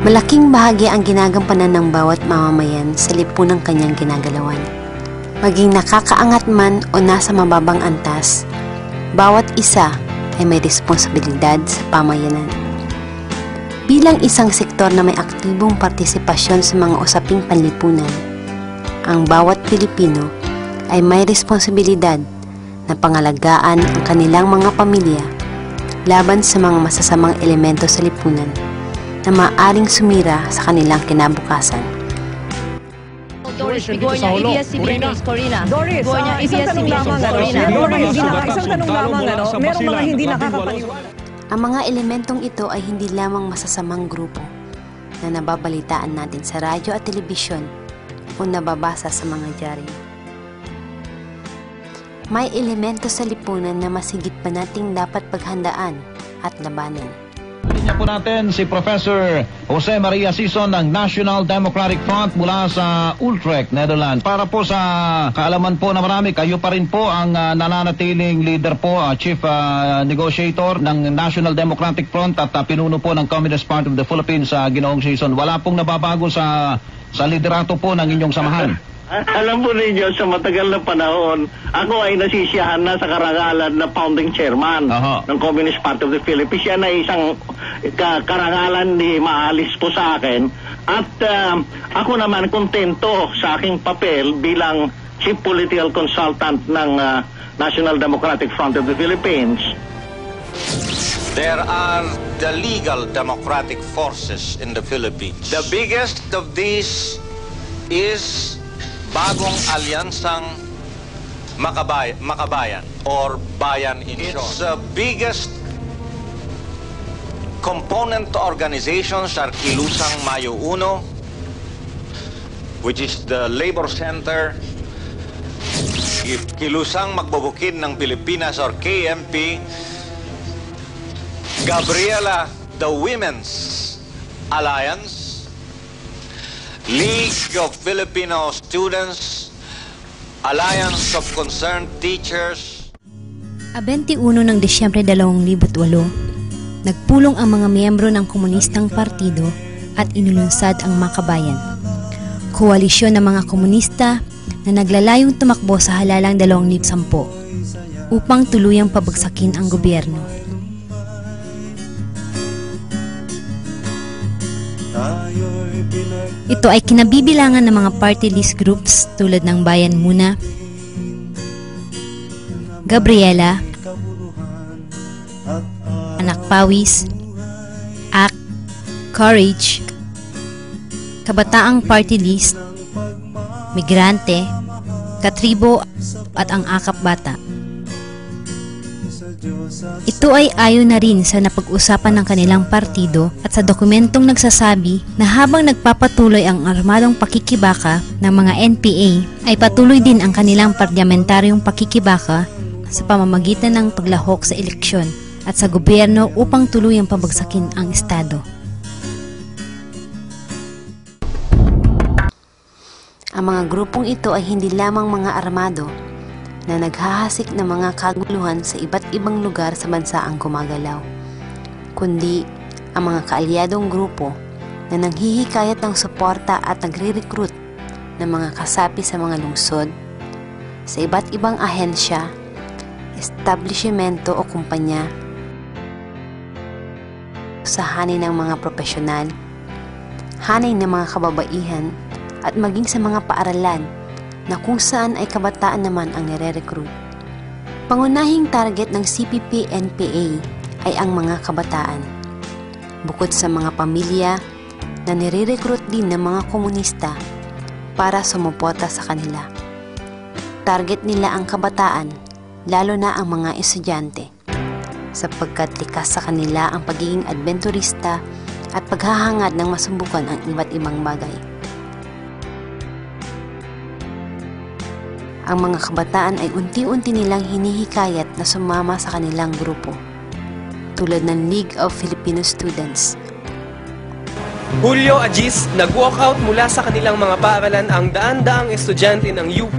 Malaking bahagi ang ginagampanan ng bawat mamamayan sa lipunang kanyang ginagalawan. Maging nakakaangat man o nasa mababang antas, bawat isa ay may responsibilidad sa pamayanan. Bilang isang sektor na may aktibong partisipasyon sa mga usaping panlipunan, ang bawat Pilipino ay may responsibilidad na pangalagaan ang kanilang mga pamilya laban sa mga masasamang elemento sa lipunan na maaaring sumira sa kanilang kinabukasan. Doris Bigonya, ABS-CBN News, Corina. Doris, isang tanong lamang, merong mga hindi nakakapaniwala. Ang mga elementong ito ay hindi lamang masasamang grupo na nababalitaan natin sa radyo at telebisyon o nababasa sa mga dyaryo. May elemento sa lipunan na masigit pa nating dapat paghandaan at labanan. Linya po natin si Professor Jose Maria Sison ng National Democratic Front mula sa Utrecht, Netherlands. Para po sa kaalaman po na marami, kayo pa rin po ang nananatiling leader po, Chief Negotiator ng National Democratic Front at pinuno po ng Communist Party of the Philippines sa Ginoong Sison. Wala pong nababago sa liderato po ng inyong samahan. Alam po ninyo, sa matagal na panahon, ako ay nasisiyahan na sa karangalan na founding chairman ng Communist Party of the Philippines. Yan ay isang karangalan ni maalis po sa akin. At ako naman kontento sa aking papel bilang Chief Political Consultant ng National Democratic Front of the Philippines. There are the legal democratic forces in the Philippines. The biggest of these is Bagong Alyansang Makabayan or Bayan in short. Its biggest component organizations are Kilusang Mayo 1, which is the labor center, Kilusang Magbubukid ng Pilipinas or KMP, Gabriela, the Women's Alliance, League of Filipino Students, Alliance of Concerned Teachers. 21 ng Disyembre 2008, nagpulong ang mga miyembro ng komunistang partido at inulunsad ang Makabayan, koalisyon ng mga komunista na naglalayong tumakbo sa halalang 2010 upang tuluyang pabagsakin ang gobyerno. Ito ay kinabibilangan ng mga party list groups tulad ng Bayan Muna, Gabriela, Anak Pawis, ACT, Courage, Kabataang Party List, Migrante, Katribo at ang Akap Bata. Ito ay ayon na rin sa napag-usapan ng kanilang partido at sa dokumentong nagsasabi na habang nagpapatuloy ang armadong pakikibaka ng mga NPA ay patuloy din ang kanilang parlamentaryong pakikibaka sa pamamagitan ng paglahok sa eleksyon at sa gobyerno upang tuluyang pabagsakin ang Estado. Ang mga grupong ito ay hindi lamang mga armado na naghahasik ng mga kaguluhan sa iba't ibang lugar sa bansaang gumagalaw, kundi ang mga kaalyadong grupo na nanghihikayat ng suporta at nagre-recruit ng mga kasapi sa mga lungsod, sa iba't ibang ahensya, establishmento o kumpanya, sa hanay ng mga profesional, hanay ng mga kababaihan, at maging sa mga paaralan na kung saan ay kabataan naman ang nire-recruit. Pangunahing target ng CPP-NPA ay ang mga kabataan. Bukod sa mga pamilya na nire-recruit din ng mga komunista para sumuporta sa kanila. Target nila ang kabataan, lalo na ang mga estudyante, sapagkat likas sa kanila ang pagiging adventurista at paghahangad ng masubukan ang iba't ibang bagay. Ang mga kabataan ay unti-unti nilang hinihikayat na sumama sa kanilang grupo, tulad ng League of Filipino Students. Julio Agis, nag-walkout mula sa kanilang mga paaralan ang daan-daang estudyante ng UP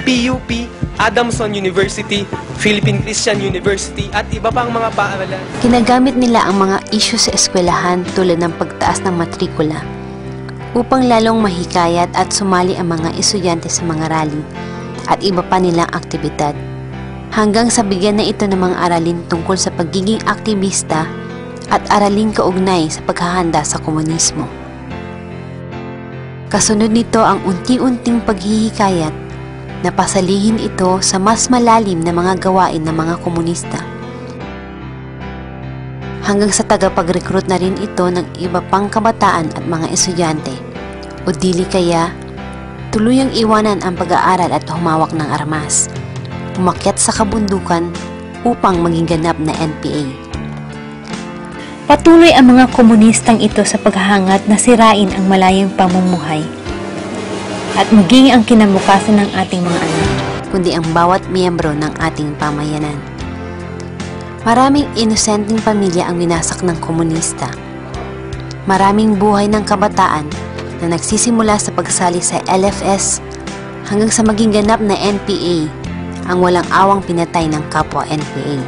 PUP, Adamson University, Philippine Christian University at iba pang mga paaralan. Ginagamit nila ang mga isyu sa eskwelahan tulad ng pagtaas ng matrikula upang lalong mahikayat at sumali ang mga estudyante sa mga rally at iba pa nilang aktibidad, hanggang sa bigyan na ito ng mga aralin tungkol sa pagiging aktivista at araling kaugnay sa paghahanda sa komunismo. Kasunod nito ang unti-unting paghihikayat na pasalihin ito sa mas malalim na mga gawain ng mga komunista, hanggang sa tagapag-recruit na rin ito ng iba pang kabataan at mga estudyante, o dili kaya tuluyang iwanan ang pag-aaral at humawak ng armas, umakyat sa kabundukan upang maging ganap na NPA. Patuloy ang mga komunistang ito sa paghahangad na sirain ang malayang pamumuhay at maging ang kinabukasan ng ating mga anak, kundi ang bawat miyembro ng ating pamayanan. Maraming inosenteng pamilya ang winasak ng komunista. Maraming buhay ng kabataan na nagsisimula sa pagsali sa LFS hanggang sa maging ganap na NPA ang walang awang pinatay ng kapwa NPA.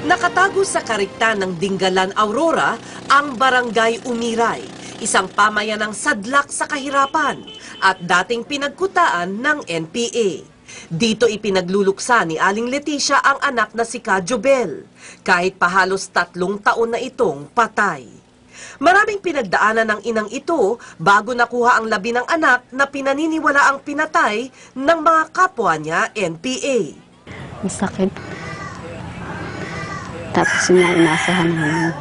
Nakatago sa karikta ng Dingalan, Aurora, ang Barangay Umiray, isang pamayanang sadlak sa kahirapan at dating pinagkutaan ng NPA. Dito ipinagluluksa ni Aling Leticia ang anak na si Ka Jobel, kahit pahalos 3 taon na itong patay. Maraming pinagdaanan ng inang ito bago nakuha ang labi ng anak na pinaniniwala ang pinatay ng mga kapwa niya NPA. Ang sakit. Tapos na inasahan namin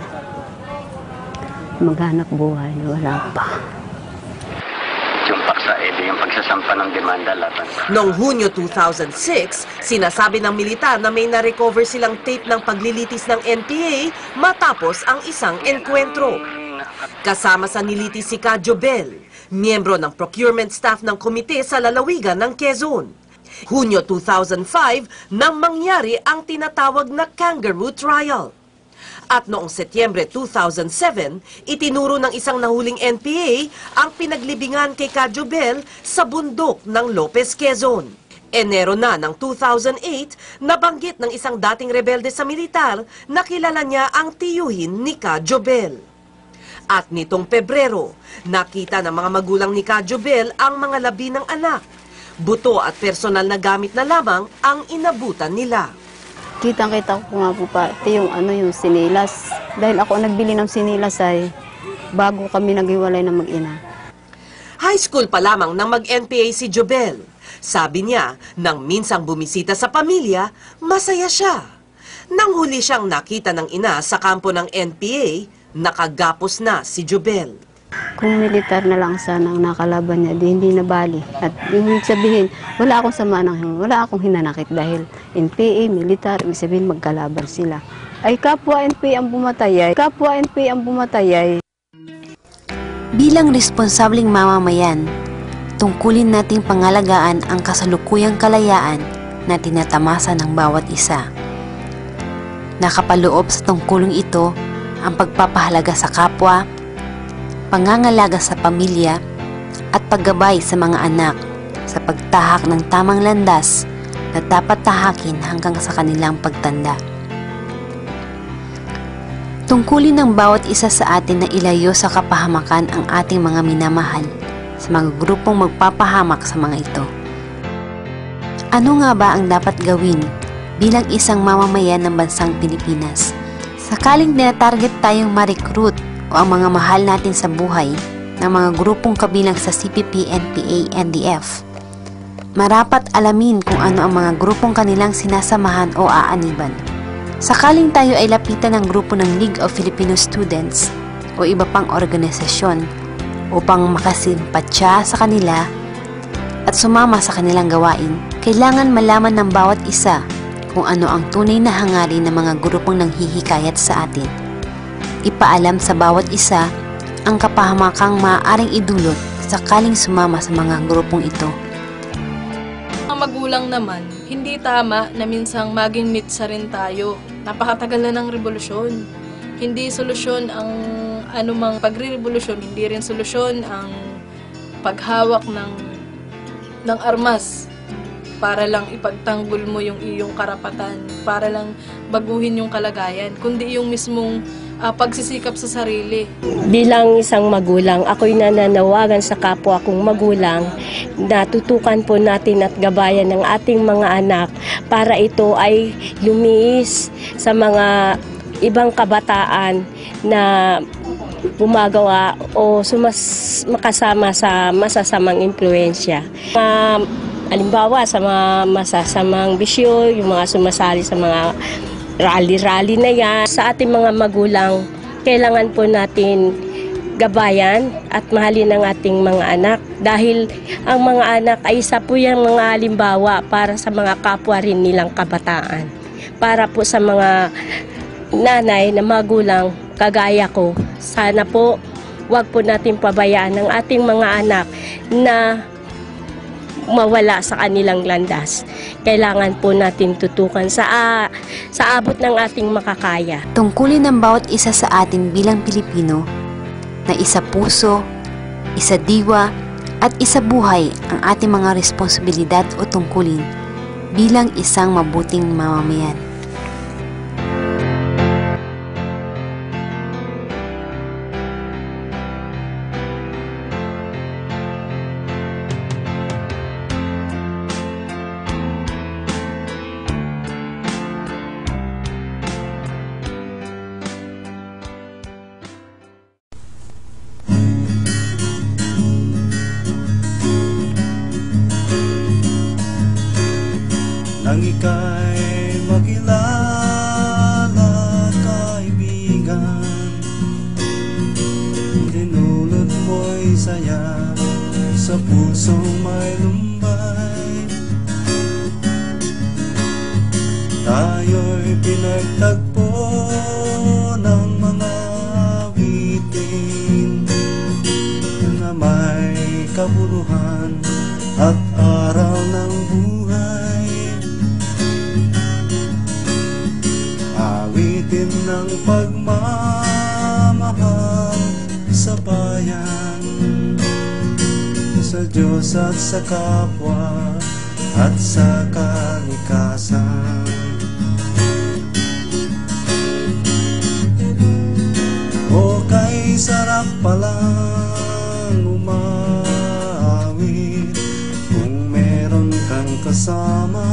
maghanap buhay na wala pa. Yung paksa, yung pagsasampa ng demanda laban. Noong Hunyo 2006, sinasabi ng militar na may na-recover silang tape ng paglilitis ng NPA matapos ang isang enkwentro. Kasama sa nilitis si Ka Jobel, miyembro ng procurement staff ng komite sa lalawigan ng Quezon. Hunyo 2005 nang mangyari ang tinatawag na kangaroo trial. At noong Setyembre 2007, itinuro ng isang nahuling NPA ang pinaglibingan kay Ka Jobel sa bundok ng Lopez, Quezon. Enero na ng 2008, nabanggit ng isang dating rebelde sa militar na kilala niya ang tiyuhin ni Ka Jobel. At nitong Pebrero, nakita ng mga magulang ni Ka Jobel ang mga labi ng anak. Buto at personal na gamit na lamang ang inabutan nila. Kitang-kita ko nga po pati yung sinilas. Dahil ako nagbili ng sinilas ay bago kami naghiwalay ng mag-ina. High school pa lamang nang mag-NPA si Jobel. Sabi niya, nang minsang bumisita sa pamilya, masaya siya. Nang huli siyang nakita ng ina sa kampo ng NPA, nakagapos na si Jobel. Kung militar na lang sana ang nakalaban niya, di hindi nabali. At ibig sabihin, wala akong hinanakit dahil NPA, militar, ibig sabihin magkalaban sila. Ay kapwa NPA ang bumatayay. Bilang responsabling mamamayan, tungkulin nating pangalagaan ang kasalukuyang kalayaan na tinatamasa ng bawat isa. Nakapaloob sa tungkulong ito ang pagpapahalaga sa kapwa, pangangalaga sa pamilya, at paggabay sa mga anak sa pagtahak ng tamang landas na dapat tahakin hanggang sa kanilang pagtanda. Tungkulin ng bawat isa sa atin na ilayo sa kapahamakan ang ating mga minamahal sa mga grupong magpapahamak sa mga ito. Ano nga ba ang dapat gawin bilang isang mamamayan ng bansang Pilipinas? Sakaling tinatarget tayong ma-recruit o ang mga mahal natin sa buhay ng mga grupong kabilang sa CPP, NPA, NDF, marapat alamin kung ano ang mga grupong kanilang sinasamahan o aaniban. Sakaling tayo ay lapitan ng grupo ng League of Filipino Students o iba pang organisasyon upang makasimpatya sa kanila at sumama sa kanilang gawain, kailangan malaman ng bawat isa kung ano ang tunay na hangarin ng mga grupong nanghihikayat sa atin. Ipaalam sa bawat isa ang kapahamakang maaaring idulot sakaling sumama sa mga grupong ito. Ang magulang naman, hindi tama na minsang maging mitsa rin tayo. Napakatagal na ng revolusyon. Hindi solusyon ang anumang pagre-revolusyon, hindi rin solusyon ang paghawak ng armas. para lang ipagtanggol mo yung iyong karapatan, para lang baguhin yung kalagayan, kundi yung mismong pagsisikap sa sarili. Bilang isang magulang, ako'y nananawagan sa kapwa kong magulang na tutukan po natin at gabayan ng ating mga anak para ito ay lumiis sa mga ibang kabataan na gumagawa o makasama sa masasamang impluensya. Halimbawa sa mga masasamang bisyo, yung mga sumasali sa mga rally-rally na yan. Sa ating mga magulang, kailangan po natin gabayan at mahalin ang ating mga anak dahil ang mga anak ay isa po yung mga halimbawa para sa mga kapwa rin nilang kabataan. Para po sa mga nanay na magulang kagaya ko, sana po wag po natin pabayaan ang ating mga anak na mawala sa kanilang landas. Kailangan po natin tutukan sa abot ng ating makakaya. Tungkulin ng bawat isa sa atin bilang Pilipino na isa puso, isa diwa, at isa buhay ang ating mga responsibilidad o tungkulin bilang isang mabuting mamamayan. Nang ika'y makilala, kaibigan, dinulot mo'y saya sa pusong may lumbay. Tayo'y pinagtagpo ng mga awitin na may kaburuhan at aral ng buhay. Awitin ng pagmamahal sa bayan, sa Diyos at sa kapwa at sa kalikasan. O kay sarap palang umawit kung meron kang kasama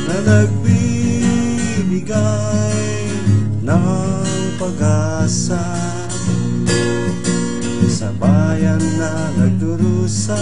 na nagbibigay ng pag-asa sa bayan na nagdurusa